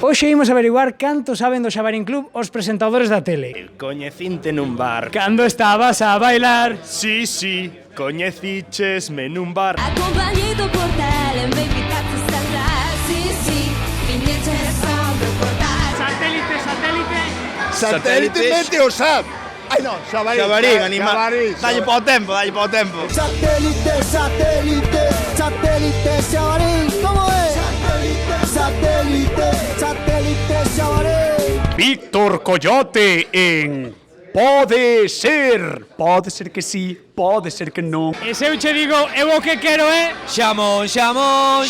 Hoxe imos averiguar canto saben do Xabarín Club os presentadores da tele. Coñecinte nun bar. Cando estabas a bailar. Sí, coñecichesme nun bar. Acompañito por tele, me invitaste a entrar. Sí, viñeches ao meu portal. Satélite. Satélite Meteosat. Ai non, Xabarín, animal. Dalle po tempo. Satélite, Xabarín, como é? Satélite, Xabarín. Víctor Coyote en Pode Ser. Pode ser que sí, pode ser que non. E se eu che digo, eu o que quero é... Xamón. Xamón.